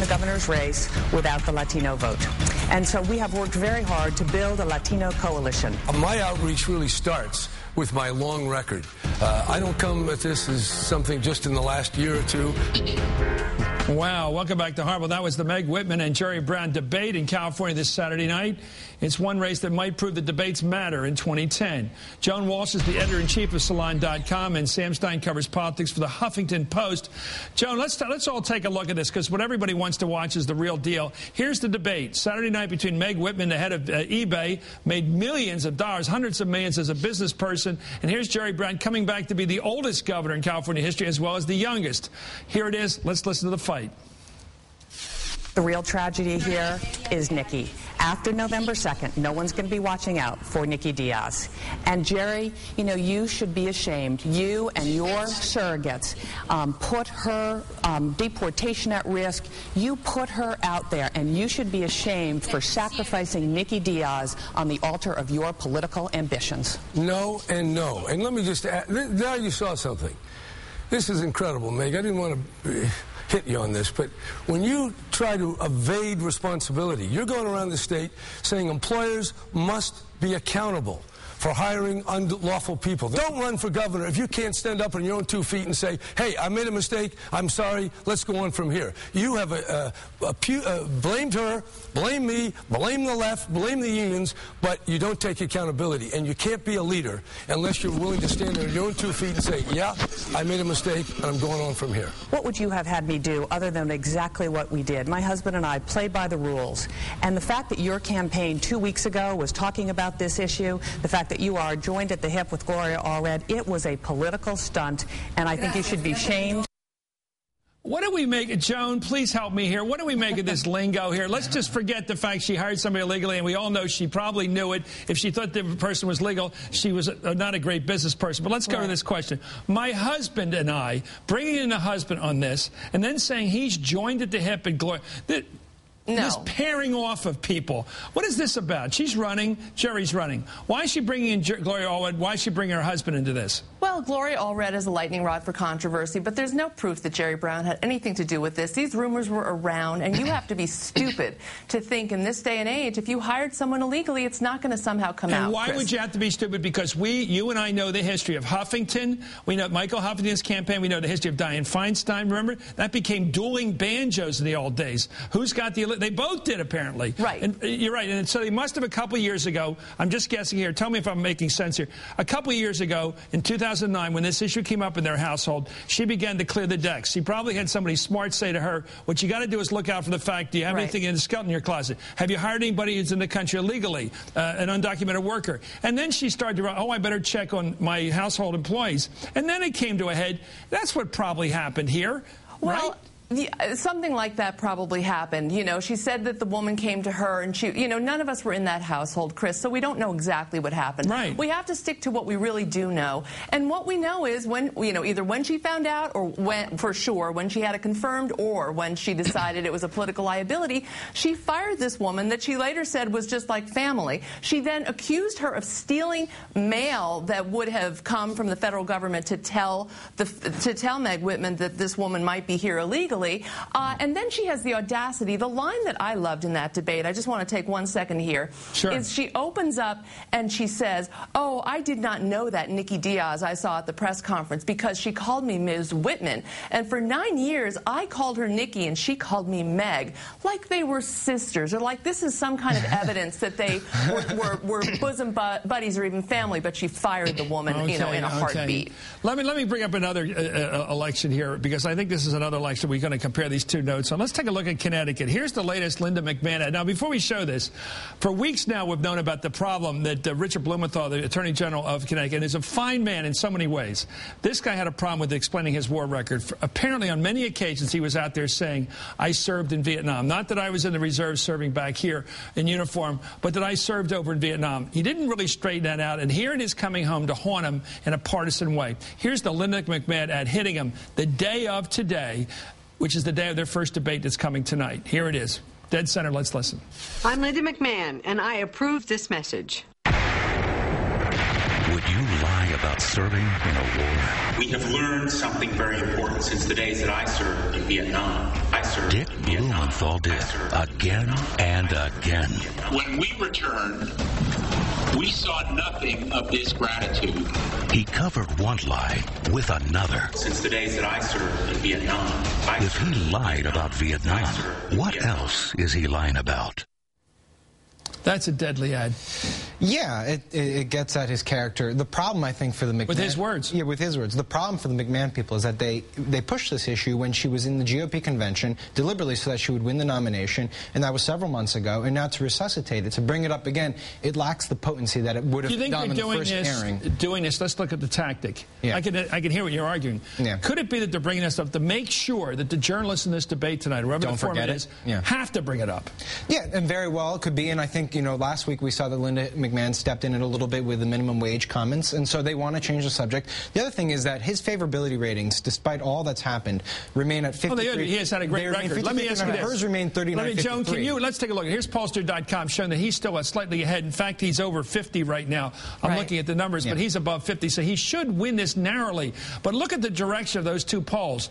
governor's race without the Latino vote. And so we have worked very hard to build a Latino coalition. My outreach really starts with my long record. I don't come at this as something just in the last year or two. Wow, welcome back to Hardball. That was the Meg Whitman and Jerry Brown debate in California this Saturday night. It's one race that might prove that debates matter in 2010. Joan Walsh is the editor-in-chief of Salon.com, and Sam Stein covers politics for the Huffington Post. Joan, let's all take a look at this, because what everybody wants to watch is the real deal. Here's the debate. Saturday night between Meg Whitman, the head of eBay, made millions of dollars, hundreds of millions as a business person, and here's Jerry Brown coming back to be the oldest governor in California history as well as the youngest. Here it is. Let's listen to the fight. The real tragedy here is Nikki. After November 2nd, no one's going to be watching out for Nikki Diaz. And Jerry, you know, you should be ashamed. You and your surrogates put her deportation at risk. You put her out there, and you should be ashamed for sacrificing Nikki Diaz on the altar of your political ambitions. No and no. And let me just add, now you saw something. This is incredible, Meg. I didn't want to hit you on this, but when you try to evade responsibility, you're going around the state saying employers must be accountable for hiring unlawful people. Don't run for governor if you can't stand up on your own 2 feet and say, hey, I made a mistake, I'm sorry, let's go on from here. You have blamed her, blame me, blame the left, blame the unions, but you don't take accountability. And you can't be a leader unless you're willing to stand on your own 2 feet and say, yeah, I made a mistake, and I'm going on from here. What would you have had me do other than exactly what we did? My husband and I play by the rules. And the fact that your campaign 2 weeks ago was talking about this issue, the fact that you are joined at the hip with Gloria Allred, it was a political stunt, and I think you should be shamed. What do we make of, Joan, please help me here. What do we make of this lingo here? Let's just forget the fact she hired somebody illegally, and we all know she probably knew it. If she thought the person was legal, she was not a great business person. But let's go to this question. My husband and I, bringing in a husband on this, and then saying he's joined at the hip and Gloria... This pairing off of people. What is this about? She's running. Jerry's running. Why is she bringing in Gloria Allred? Why is she bringing her husband into this? Well, Gloria Allred is a lightning rod for controversy, but there's no proof that Jerry Brown had anything to do with this. These rumors were around, and you have to be stupid to think in this day and age, if you hired someone illegally, it's not going to somehow come out. And why would you have to be stupid? Because you and I know the history of Huffington. We know Michael Huffington's campaign. We know the history of Dianne Feinstein. Remember? That became dueling banjos in the old days. Who's got the... They both did, apparently. Right. And you're right. And so they must have a couple years ago, I'm just guessing here, tell me if I'm making sense here. A couple of years ago, in 2009, when this issue came up in their household, she began to clear the decks. She probably had somebody smart say to her, what you got to do is look out for the fact, do you have anything in the skeleton in your closet? Have you hired anybody who's in the country illegally, an undocumented worker? And then she started to run, I better check on my household employees. And then it came to a head. That's what probably happened here, right? Yeah, something like that probably happened. You know, she said that the woman came to her, and she, you know, none of us were in that household, Chris, so we don't know exactly what happened. Right. We have to stick to what we really do know. And what we know is when, you know, either when she found out or when, for sure, when she had it confirmed or when she decided it was a political liability, she fired this woman that she later said was just like family. She then accused her of stealing mail that would have come from the federal government to tell Meg Whitman that this woman might be here illegally. And then she has the audacity. The line that I loved in that debate, I just want to take 1 second here, is she opens up and she says, oh, I did not know that Nikki Diaz I saw at the press conference because she called me Ms. Whitman. And for 9 years, I called her Nikki and she called me Meg. Like they were sisters, or like this is some kind of evidence that they were bosom buddies or even family, but she fired the woman, you know, in a heartbeat. Let me bring up another election here, because I think this is another election we going to compare these two notes on. Let's take a look at Connecticut. Here's the latest Linda McMahon ad. Now, before we show this, for weeks now we've known about the problem that Richard Blumenthal, the Attorney General of Connecticut, is a fine man in so many ways. This guy had a problem with explaining his war record. Apparently, on many occasions, he was out there saying, I served in Vietnam. Not that I was in the reserves serving back here in uniform, but that I served over in Vietnam. He didn't really straighten that out, and here it is coming home to haunt him in a partisan way. Here's the Linda McMahon ad hitting him the day of today, which is the day of their first debate that's coming tonight. Here it is. Dead center. Let's listen. I'm Linda McMahon, and I approve this message. Would you lie about serving in a war? We have learned something very important since the days that I served in Vietnam. Dick Blumenthal did, again and again. When we returned, we saw nothing of this gratitude. He covered one lie with another. Since the days that I served in Vietnam. If he lied about Vietnam, what else is he lying about? That's a deadly ad. Yeah, it gets at his character. The problem, I think, for the McMahon... With his words. Yeah, with his words. The problem for the McMahon people is that they pushed this issue when she was in the GOP convention deliberately so that she would win the nomination, and that was several months ago, and now to resuscitate it, to bring it up again, it lacks the potency that it would have done in the first airing. Doing this, let's look at the tactic. Yeah. I can hear what you're arguing. Yeah. Could it be that they're bringing this up to make sure that the journalists in this debate tonight, whoever the format is, have to bring it up? Yeah, and very well it could be, and I think, you know, last week we saw that Linda McMahon stepped in a little bit with the minimum wage comments, and so they want to change the subject. The other thing is that his favorability ratings, despite all that's happened, remain at 53. Oh, he has had a great record. Let me ask you this. Hers remain 39-53. Joan, let's take a look. Here's pollster.com showing that he's still slightly ahead. In fact, he's over 50 right now. I'm looking at the numbers, but he's above 50, so he should win this narrowly. But look at the direction of those two polls.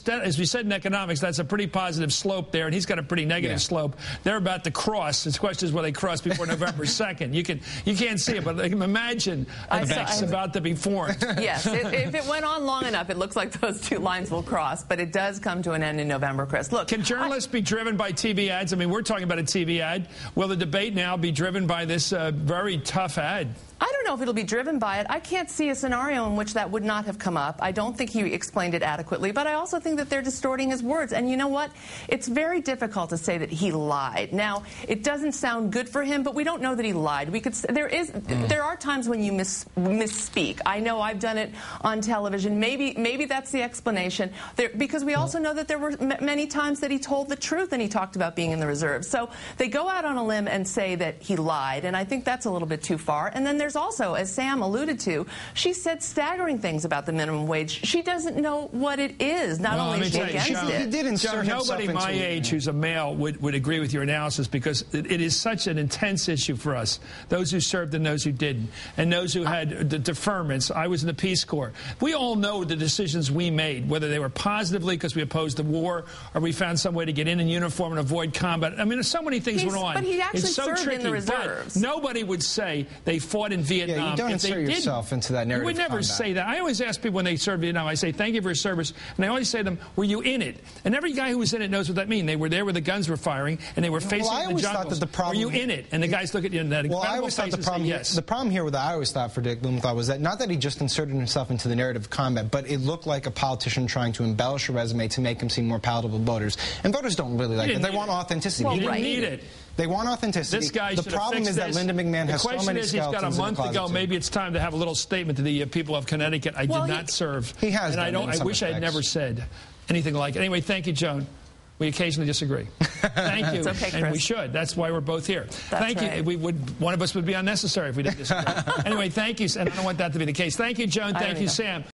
As we said in economics, that's a pretty positive slope there, and he's got a pretty negative slope. They're about to cross. The question is will they cross before November 2nd. You can't see it, but imagine a mix about to be formed. Yes, if it went on long enough, it looks like those two lines will cross, but it does come to an end in November, Chris. Look, can journalists be driven by TV ads? I mean, we're talking about a TV ad. Will the debate now be driven by this very tough ad? I don't know if it'll be driven by it. I can't see a scenario in which that would not have come up. I don't think he explained it adequately, but I also think that they're distorting his words. And you know what? It's very difficult to say that he lied. Now, it doesn't sound good for him, but we don't know that he lied. We could. There are times when you misspeak. I know I've done it on television. Maybe that's the explanation. Because we also know that there were many times that he told the truth and he talked about being in the reserves. So they go out on a limb and say that he lied, and I think that's a little bit too far. And then there's also, as Sam alluded to, she said staggering things about the minimum wage. She doesn't know what it is. Not only is she against it. He did insert nobody my age who's a male would agree with your analysis, because it is such an intense issue for us, those who served and those who didn't, and those who had the deferments. I was in the Peace Corps. We all know the decisions we made, whether they were positively because we opposed the war or we found some way to get in uniform and avoid combat. I mean, there's so many things went on. But he actually it's so served tricky, in the reserves. But nobody would say they fought in Vietnam. Yeah, you don't insert yourself into that narrative. You would never say that. I always ask people when they serve Vietnam, I say, thank you for your service. And I always say to them, were you in it? And every guy who was in it knows what that means. They were there where the guns were firing, and they were facing the jungles. Were you in it? And the guys look at you in that incredible face and say yes. The problem here that I always thought for Dick Blumenthal was that not that he just inserted himself into the narrative of combat, but it looked like a politician trying to embellish a resume to make him seem more palatable to voters. And voters don't really like it. They want authenticity. Well, you didn't need it. They want authenticity. This guy the problem is that Linda McMahon has so many skeletons in the closet. The question is, he's got a month ago. Maybe it's time to have a little statement to the people of Connecticut. I did not serve. He has. And I wish I had never said anything like it. Anyway, thank you, Joan. We occasionally disagree. Thank you. It's okay, Chris. And we should. That's why we're both here. Thank you. One of us would be unnecessary if we didn't disagree. Anyway, thank you. And I don't want that to be the case. Thank you, Joan. Thank you, Sam.